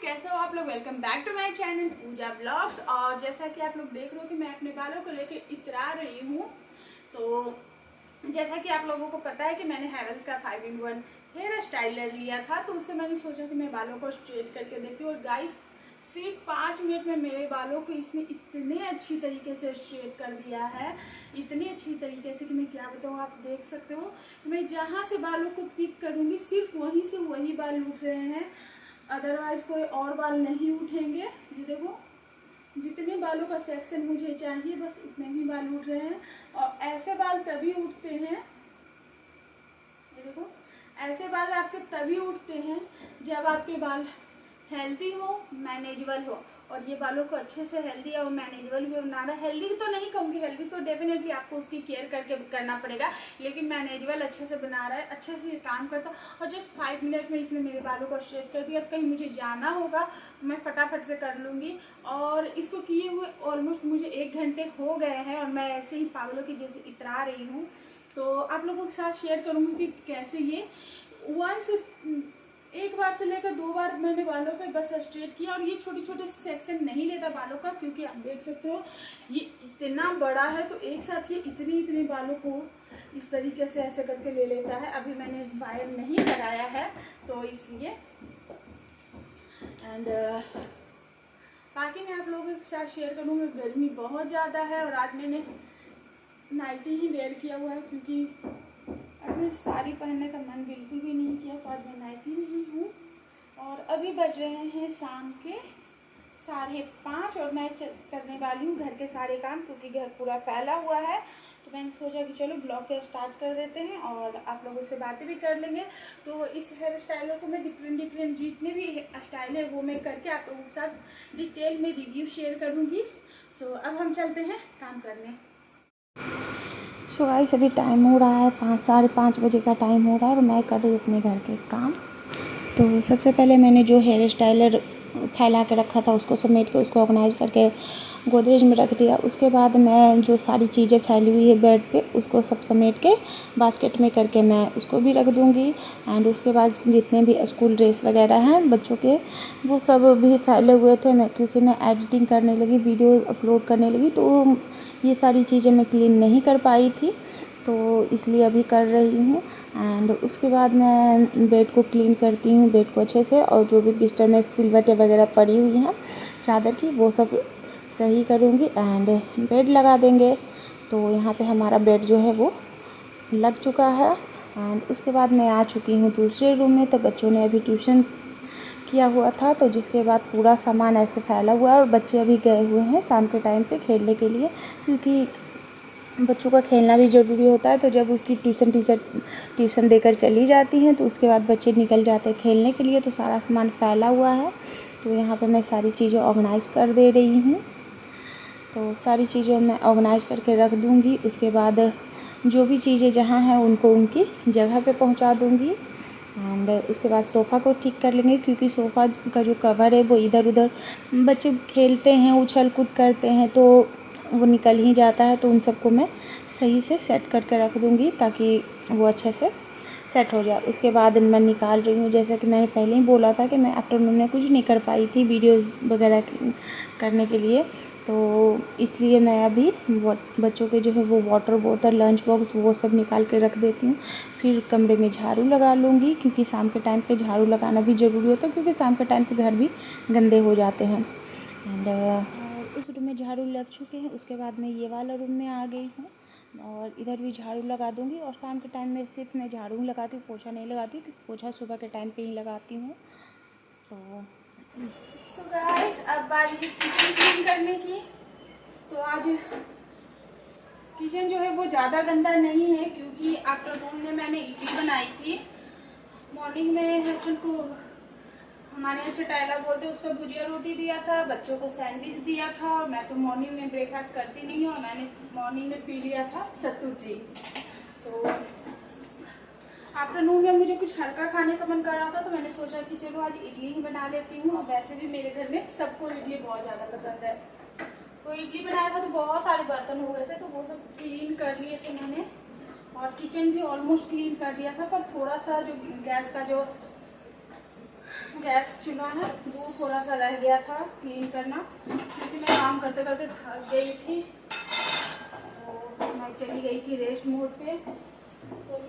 कैसे हो आप लोग। Welcome back to my channel Pooja blogs. और जैसा कि आप लोग देख रहे हो कि मैं अपने बालों को लेके इतरा रही हूँ। तो जैसा कि आप लोगों को पता है कि मैंने हैवेल्स का 5-in-1 हेयर स्टाइलर लिया था, तो उससे मैंने सोचा कि मैं बालों को स्ट्रेट करके देखती हूँ। और गाइस सिर्फ 5 मिनट में मेरे बालों को इसने इतने अच्छी तरीके से स्ट्रेट कर दिया है, इतनी अच्छी तरीके से कि मैं क्या बताऊँ। आप देख सकते हो कि मैं जहाँ से बालों को पिक करूँगी सिर्फ वहीं से वही बाल उठ रहे हैं, अदरवाइज कोई और बाल नहीं उठेंगे। ये देखो जितने बालों का सेक्शन मुझे चाहिए बस उतने ही बाल उठ रहे हैं। और ऐसे बाल तभी उठते हैं, ये देखो ऐसे बाल आपके तभी उठते हैं जब आपके बाल हेल्दी हो, मैनेजेबल हो। और ये बालों को अच्छे से हेल्दी और मैनेजेबल भी बनाना, हेल्दी तो नहीं कहूँगी, हेल्दी तो डेफिनेटली आपको उसकी केयर करके करना पड़ेगा, लेकिन मैनेजेबल अच्छे से बना रहा है, अच्छे से ये काम करता। और जस्ट 5 मिनट में इसने मेरे बालों को स्ट्रेट कर दिया। कहीं मुझे जाना होगा तो मैं फटाफट से कर लूँगी। और इसको किए हुए ऑलमोस्ट मुझे 1 घंटे हो गए हैं और मैं ऐसे ही पागलों की जैसे इतरा रही हूँ। तो आप लोगों के साथ शेयर करूँगी कि कैसे ये एक बार से लेकर 2 बार मैंने बालों पे बस स्ट्रेट किया। और ये छोटे छोटे सेक्शन नहीं लेता बालों का, क्योंकि आप देख सकते हो ये इतना बड़ा है, तो एक साथ ये इतने बालों को इस तरीके से ऐसे करके ले लेता है। अभी मैंने वायर नहीं लगाया है तो इसलिए। एंड बाकी मैं आप लोगों के साथ शेयर करूँगी। गर्मी बहुत ज़्यादा है और आज मैंने नाइटी ही वेयर किया हुआ है, क्योंकि अभी साड़ी पहनने का मन बिल्कुल भी नहीं किया, तो आज मैं नाइटी में ही हूँ। और अभी बज रहे हैं शाम के 5:30 और मैं करने वाली हूँ घर के सारे काम, क्योंकि घर पूरा फैला हुआ है। तो मैंने सोचा कि चलो ब्लॉग के स्टार्ट कर देते हैं और आप लोगों से बातें भी कर लेंगे। तो इस हेयर स्टाइलर को मैं डिफरेंट जितने भी स्टाइल है वो मैं करके आप लोगों के साथ डिटेल में रिव्यू शेयर करूँगी। सो अब हम चलते हैं काम करने। सो गाइस अभी टाइम हो रहा है 5-5:30 बजे का टाइम हो रहा है और मैं कर रही हूँ अपने घर के काम। तो सबसे पहले मैंने जो हेयर स्टाइलर फैला के रखा था उसको समेट के उसको ऑर्गेनाइज करके गोदरेज में रख दिया। उसके बाद मैं जो सारी चीज़ें फैली हुई है बेड पे उसको सब समेट के बास्केट में करके मैं उसको भी रख दूँगी। एंड उसके बाद जितने भी स्कूल ड्रेस वगैरह हैं बच्चों के वो सब भी फैले हुए थे। क्योंकि मैं एडिटिंग करने लगी, वीडियो अपलोड करने लगी, तो ये सारी चीज़ें मैं क्लीन नहीं कर पाई थी, तो इसलिए अभी कर रही हूँ। एंड उसके बाद मैं बेड को क्लीन करती हूँ, बेड को अच्छे से, और जो भी बिस्तर में सिलवटें वगैरह पड़ी हुई हैं चादर की वो सब सही करूँगी एंड बेड लगा देंगे। तो यहाँ पे हमारा बेड जो है वो लग चुका है। एंड उसके बाद मैं आ चुकी हूँ दूसरे रूम में। तो बच्चों ने अभी ट्यूशन किया हुआ था, तो जिसके बाद पूरा सामान ऐसे फैला हुआ है और बच्चे अभी गए हुए हैं शाम के टाइम पे खेलने के लिए, क्योंकि बच्चों का खेलना भी ज़रूरी होता है। तो जब उसकी टीचर ट्यूशन देकर चली जाती हैं तो उसके बाद बच्चे निकल जाते हैं खेलने के लिए, तो सारा सामान फैला हुआ है। तो यहाँ पे मैं सारी चीज़ें ऑर्गेनाइज़ कर दे रही हूँ। तो सारी चीज़ें मैं ऑर्गेनाइज़ करके रख दूँगी। उसके बाद जो भी चीज़ें जहाँ हैं उनको उनकी जगह पे पहुँचा दूँगी। एंड उसके बाद सोफ़ा को ठीक कर लेंगे, क्योंकि सोफ़ा का जो कवर है वो इधर उधर बच्चे खेलते हैं, उछल कूद करते हैं, तो वो निकल ही जाता है। तो उन सबको मैं सही से सेट करके रख दूँगी ताकि वो अच्छे से सेट हो जाए। उसके बाद मैं निकाल रही हूँ, जैसा कि मैंने पहले ही बोला था कि मैं आफ्टरनून में कुछ नहीं कर पाई थी वीडियो वगैरह करने के लिए, तो इसलिए मैं अभी बच्चों के जो है वो वाटर बोतल, लंच बॉक्स वो सब निकाल के रख देती हूँ। फिर कमरे में झाड़ू लगा लूँगी, क्योंकि शाम के टाइम पे झाड़ू लगाना भी ज़रूरी होता है, क्योंकि शाम के टाइम पे घर भी गंदे हो जाते हैं। एंड उस रूम में झाड़ू लग चुके हैं। उसके बाद मैं ये वाला रूम में आ गई हूँ और इधर भी झाड़ू लगा दूँगी। और शाम के टाइम में सिर्फ मैं झाड़ू लगाती हूँ, पोछा नहीं लगाती, क्योंकि पोछा सुबह के टाइम पे ही लगाती हूँ। तो सो गाइस अब बारी है किचन क्लीन करने की। तो आज किचन जो है वो ज़्यादा गंदा नहीं है, क्योंकि आफ्टरनून में मैंने इडली बनाई थी। मॉर्निंग में हस्बैंड को हमारे यहाँ चटाइला बोलते उसका भुजिया रोटी दिया था, बच्चों को सैंडविच दिया था। मैं तो मॉर्निंग में ब्रेकफास्ट करती नहीं हूँ और मैंने मॉर्निंग में पी लिया था सत्तू टी। तो आफ्टरनून में मुझे कुछ हल्का खाने का मन कर रहा था, तो मैंने सोचा कि चलो आज इडली ही बना लेती हूँ। और वैसे भी मेरे घर में सबको इडली बहुत ज़्यादा पसंद है। तो इडली बनाया था तो बहुत सारे बर्तन हो गए थे, तो वो सब क्लीन कर लिए थे मैंने। और किचन भी ऑलमोस्ट क्लीन कर दिया था, पर थोड़ा सा जो गैस का जो गैस चूल्हा है वो थोड़ा सा रह गया था क्लीन करना, क्योंकि मैं काम करते करते थक गई थी, तो मैं चली गई थी रेस्ट मोड पे। तो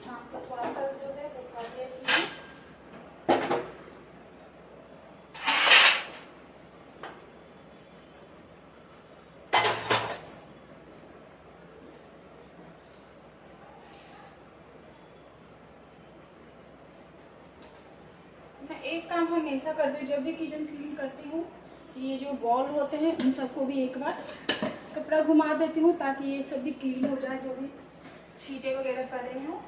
शाम का थोड़ा सा जो है वो कर लेती हूँ। मैं एक काम हमेशा करती हूँ जब भी किचन क्लीन करती हूँ कि ये जो बॉल होते हैं उन सबको भी एक बार कपड़ा घुमा देती हूँ, ताकि ये सब भी क्लीन हो जाए, जो भी छींटे वगैरह पड़े हों।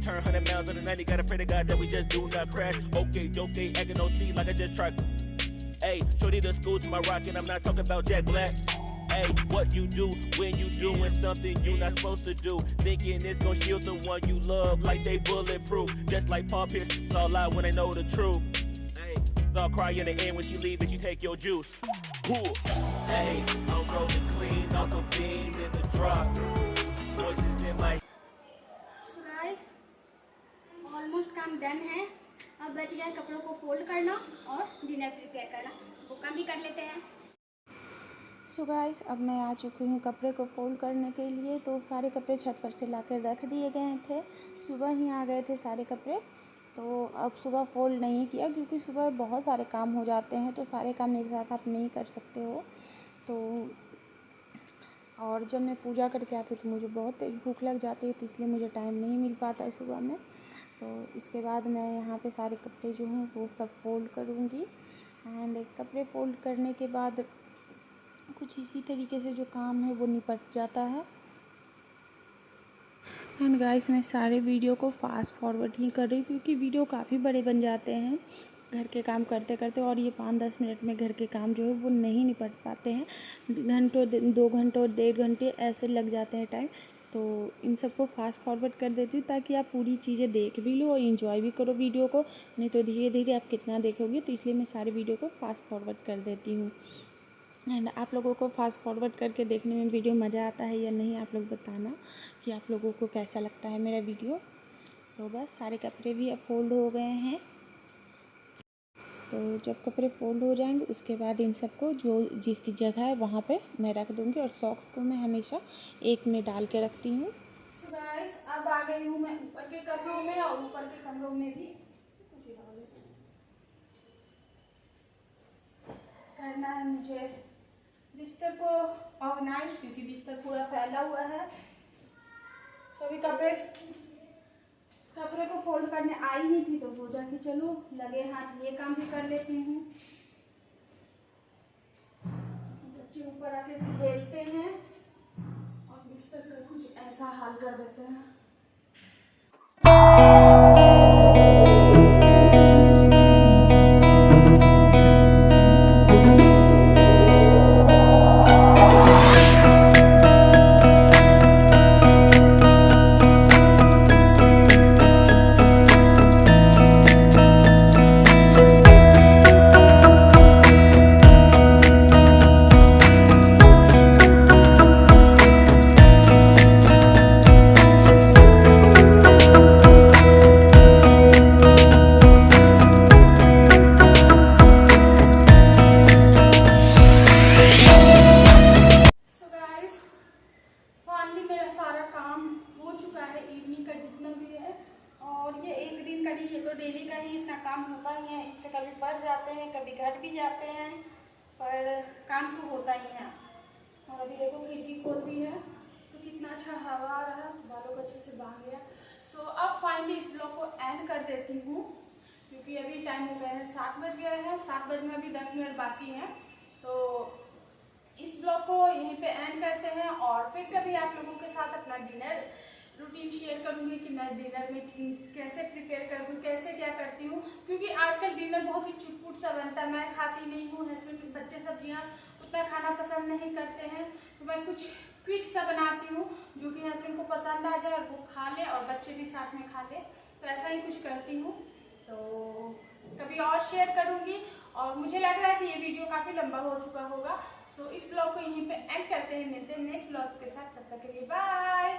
turn 100 miles in the night. Gotta pray to God that we just do not crash. Okay, acting no C like I just tried. Hey, shorty the school to my rock, and I'm not talking about Jack Black. Hey, what you do when you doing something you not supposed to do? Thinking it's gonna shield the one you love like they bulletproof. Just like Paul Pierce, it's all lie when they know the truth. Hey, it's all cry in the end when she leave and she take your juice. Cool. Hey, I'm rolling clean off a beam in the drop. Voices in my. So guys, almost काम done है। अब बच गया कपड़ों को fold करना और dinner prepare करना, वो काम भी कर लेते हैं। सो गाइस, अब मैं आ चुकी हूँ कपड़े को फोल्ड करने के लिए। तो सारे कपड़े छत पर से लाकर रख दिए गए थे, सुबह ही आ गए थे सारे कपड़े। तो अब सुबह फोल्ड नहीं किया क्योंकि सुबह बहुत सारे काम हो जाते हैं, तो सारे काम एक साथ आप नहीं कर सकते हो। तो और जब मैं पूजा करके आती तो मुझे बहुत तेज़ भूख लग जाती है, तो इसलिए मुझे टाइम नहीं मिल पाता है सुबह में। तो इसके बाद मैं यहाँ पे सारे कपड़े जो हैं वो सब फोल्ड करूँगी। एंड कपड़े फोल्ड करने के बाद कुछ इसी तरीके से जो काम है वो निपट जाता है। एंड गाइस, मैं सारे वीडियो को फास्ट फॉरवर्ड ही कर रही हूँ क्योंकि वीडियो काफ़ी बड़े बन जाते हैं घर के काम करते करते, और ये 5-10 मिनट में घर के काम जो है वो नहीं निपट पाते हैं। घंटों 2 घंटों 1.5 घंटे ऐसे लग जाते हैं टाइम। तो इन सबको फास्ट फॉरवर्ड कर देती हूँ ताकि आप पूरी चीज़ें देख भी लो और इन्जॉय भी करो वीडियो को, नहीं तो धीरे धीरे आप कितना देखोगे। तो इसलिए मैं सारे वीडियो को फास्ट फॉरवर्ड कर देती हूँ। एंड आप लोगों को फास्ट फॉरवर्ड करके देखने में वीडियो मज़ा आता है या नहीं, आप लोग बताना कि आप लोगों को कैसा लगता है मेरा वीडियो। तो बस सारे कपड़े भी अब फोल्ड हो गए हैं। तो जब कपड़े फोल्ड हो जाएंगे उसके बाद इन सबको जो जिसकी जगह है वहाँ पे मैं रख दूँगी, और सॉक्स को मैं हमेशा एक में डाल के रखती हूँ। सो गाइस, अब आ गई हूँ मैं ऊपर के कमरों में, और ऊपर के कमरों में भी करना है मुझे बिस्तर को ऑर्गेनाइज, क्योंकि बिस्तर पूरा फैला हुआ है। तो अभी कपड़े को फोल्ड करने आई ही थी, तो सोचा कि चलो लगे हाथ ये काम भी कर लेती हूँ। बच्चे ऊपर आके खेलते हैं और बिस्तर का कुछ ऐसा हाल कर देते हैं। और ये एक दिन का नहीं, ये तो डेली का ही इतना काम होता ही है। इससे कभी बढ़ जाते हैं, कभी घट भी जाते हैं, पर काम तो होता ही है। और अभी देखो खिड़की खोल दी है तो कितना अच्छा हवा आ रहा है, बालों को अच्छे से बांध गया। सो अब फाइनली इस ब्लॉग को एंड कर देती हूँ, क्योंकि अभी टाइम हो गया है 7 बज गया है। 7 बजने में अभी 10 मिनट बाकी हैं। तो इस ब्लॉग को यहीं पे एंड करते हैं, और फिर कभी आप लोगों के साथ अपना डिनर रूटीन शेयर करूँगी कि मैं डिनर में कैसे प्रिपेयर करूँ, कैसे क्या करती हूँ। क्योंकि आजकल डिनर बहुत ही चुटपुट सा बनता है, मैं खाती नहीं हूँ, हस्बैंड बच्चे सब्जियाँ उतना खाना पसंद नहीं करते हैं, तो मैं कुछ क्विक सा बनाती हूँ जो कि हस्बैंड को पसंद आ जाए और वो खा ले और बच्चे भी साथ में खा ले। तो ऐसा ही कुछ करती हूँ, तो कभी और शेयर करूँगी। और मुझे लग रहा है कि ये वीडियो काफ़ी लंबा हो चुका होगा। सो इस ब्लॉग को यहीं पे एंड करते हैं, मिलते हैं नेक्स्ट ब्लॉग के साथ। तब तक के लिए बाय।